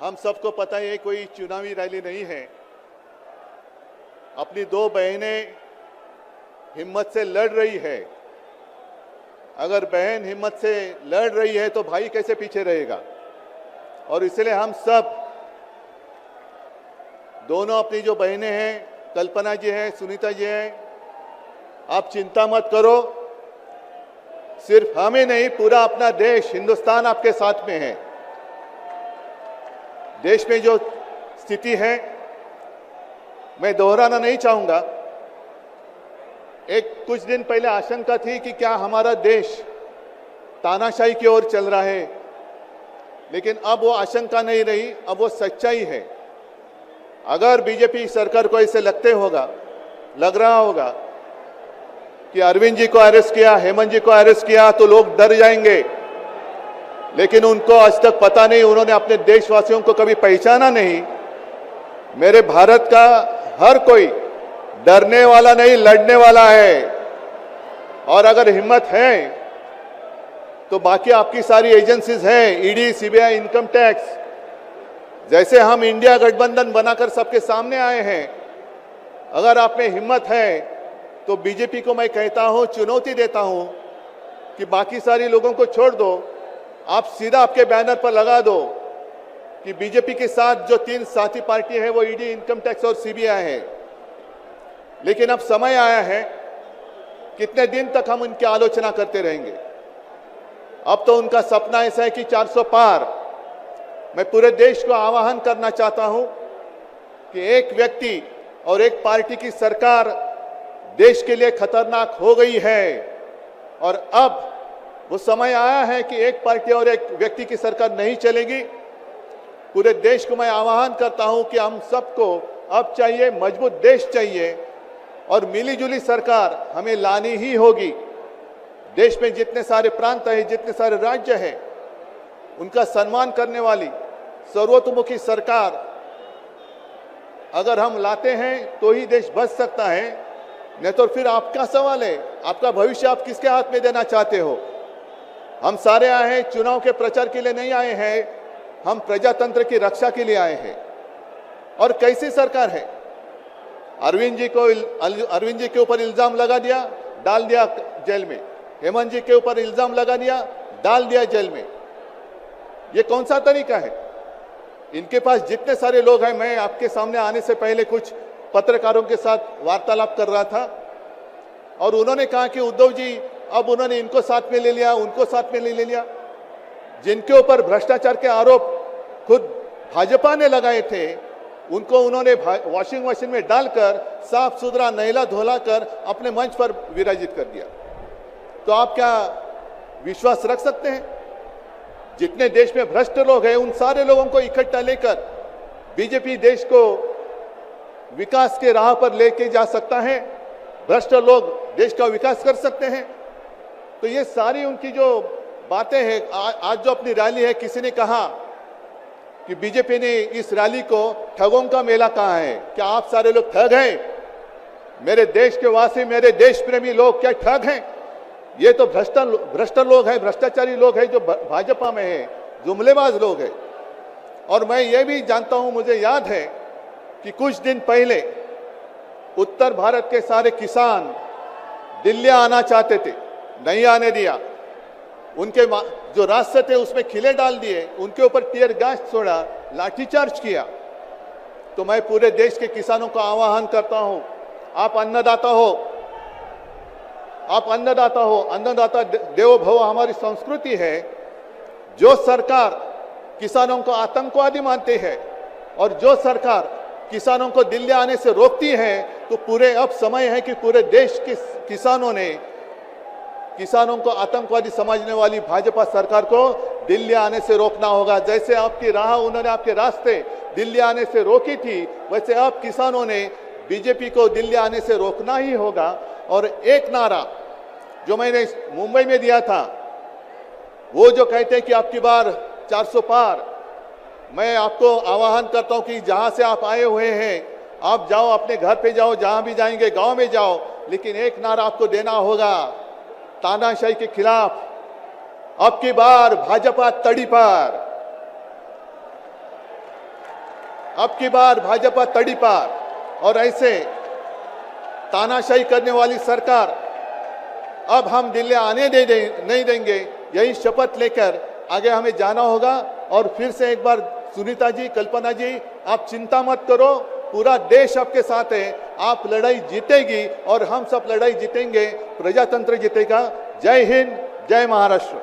हम सबको पता है कोई चुनावी रैली नहीं है। अपनी दो बहनें हिम्मत से लड़ रही है। अगर बहन हिम्मत से लड़ रही है तो भाई कैसे पीछे रहेगा। और इसलिए हम सब दोनों अपनी जो बहनें हैं, कल्पना जी हैं, सुनीता जी हैं, आप चिंता मत करो। सिर्फ हमें नहीं, पूरा अपना देश, हिंदुस्तान आपके साथ में है। देश में जो स्थिति है मैं दोहराना नहीं चाहूंगा। कुछ दिन पहले आशंका थी कि क्या हमारा देश तानाशाही की ओर चल रहा है, लेकिन अब वो आशंका नहीं रही, अब वो सच्चाई है। अगर बीजेपी सरकार को ऐसे लग रहा होगा कि अरविंद जी को अरेस्ट किया, हेमंत जी को अरेस्ट किया तो लोग डर जाएंगे, लेकिन उनको आज तक पता नहीं, उन्होंने अपने देशवासियों को कभी पहचाना नहीं। मेरे भारत का हर कोई डरने वाला नहीं, लड़ने वाला है। और अगर हिम्मत है तो बाकी आपकी सारी एजेंसीज हैं, ईडी, सीबीआई, इनकम टैक्स, जैसे हम इंडिया गठबंधन बनाकर सबके सामने आए हैं। अगर आप में हिम्मत है तो बीजेपी को मैं कहता हूं, चुनौती देता हूं कि बाकी सारी लोगों को छोड़ दो, आप सीधा आपके बैनर पर लगा दो कि बीजेपी के साथ जो 3 साथी पार्टी है वो ईडी, इनकम टैक्स और सीबीआई है। लेकिन अब समय आया है, कितने दिन तक हम उनकी आलोचना करते रहेंगे। अब तो उनका सपना ऐसा है कि 400 पार। मैं पूरे देश को आह्वान करना चाहता हूं कि एक व्यक्ति और एक पार्टी की सरकार देश के लिए खतरनाक हो गई है, और अब वो समय आया है कि एक पार्टी और एक व्यक्ति की सरकार नहीं चलेगी। पूरे देश को मैं आह्वान करता हूं कि हम सबको अब चाहिए, मजबूत देश चाहिए, और मिलीजुली सरकार हमें लानी ही होगी। देश में जितने सारे प्रांत हैं, जितने सारे राज्य हैं, उनका सम्मान करने वाली सर्वतोमुखी सरकार अगर हम लाते हैं तो ही देश बच सकता है, नहीं तो फिर आपका सवाल है, आपका भविष्य आप किसके हाथ में देना चाहते हो। हम सारे आए हैं चुनाव के प्रचार के लिए नहीं आए हैं, हम प्रजातंत्र की रक्षा के लिए आए हैं। और कैसी सरकार है, अरविंद जी के ऊपर इल्जाम लगा दिया, डाल दिया जेल में, हेमंत जी के ऊपर इल्जाम लगा दिया, डाल दिया जेल में। ये कौन सा तरीका है। इनके पास जितने सारे लोग हैं, मैं आपके सामने आने से पहले कुछ पत्रकारों के साथ वार्तालाप कर रहा था और उन्होंने कहा कि उद्धव जी अब उन्होंने इनको साथ में ले लिया, उनको साथ में ले लिया। जिनके ऊपर भ्रष्टाचार के आरोप खुद भाजपा ने लगाए थे, उनको उन्होंने वॉशिंग मशीन में डालकर साफ सुथरा नहला धोला कर अपने मंच पर विराजित कर दिया। तो आप क्या विश्वास रख सकते हैं। जितने देश में भ्रष्ट लोग हैं, उन सारे लोगों को इकट्ठा लेकर बीजेपी देश को विकास के राह पर लेके जा सकता है। भ्रष्ट लोग देश का विकास कर सकते हैं। तो ये सारी उनकी जो बातें हैं, आज जो अपनी रैली है, किसी ने कहा कि बीजेपी ने इस रैली को ठगों का मेला कहा है। क्या आप सारे लोग ठग हैं। मेरे देश के वासी, मेरे देश प्रेमी लोग क्या ठग हैं। ये तो भ्रष्ट लोग हैं, भ्रष्टाचारी लोग हैं जो भाजपा में है, जुमलेबाज लोग हैं। और मैं ये भी जानता हूं, मुझे याद है कि कुछ दिन पहले उत्तर भारत के सारे किसान दिल्ली आना चाहते थे, नहीं आने दिया। उनके जो रास्ते थे उसमें खिले डाल दिए, उनके ऊपर टीयर गैस छोड़ा, लाठीचार्ज किया। तो मैं पूरे देश के किसानों को आह्वान करता हूं, आप अन्नदाता हो, आप अन्नदाता हो, अन्नदाता देवो भव हमारी संस्कृति है। जो सरकार किसानों को आतंकवादी मानती है और जो सरकार किसानों को दिल्ली आने से रोकती है, तो पूरे अब समय है कि पूरे देश के किसानों को आतंकवादी समझने वाली भाजपा सरकार को दिल्ली आने से रोकना होगा। जैसे आपकी राह, उन्होंने आपके रास्ते दिल्ली आने से रोकी थी, वैसे अब किसानों ने बीजेपी को दिल्ली आने से रोकना ही होगा। और एक नारा जो मैंने मुंबई में दिया था, वो जो कहते हैं कि आपकी बार 400 पार, मैं आपको आह्वान करता हूं कि जहां से आप आए हुए हैं, आप जाओ, अपने घर पे जाओ, जहां भी जाएंगे, गांव में जाओ, लेकिन एक नारा आपको देना होगा तानाशाही के खिलाफ, अब की बार भाजपा तड़ी पर। अब की बार भाजपा तड़ी पार और ऐसे तानाशाही करने वाली सरकार अब हम दिल्ली आने नहीं देंगे। यही शपथ लेकर आगे हमें जाना होगा। और फिर से एक बार सुनीता जी, कल्पना जी, आप चिंता मत करो, पूरा देश आपके साथ है। आप लड़ाई जीतेगी और हम सब लड़ाई जीतेंगे, प्रजातंत्र जीतेगा। जय हिंद, जय महाराष्ट्र।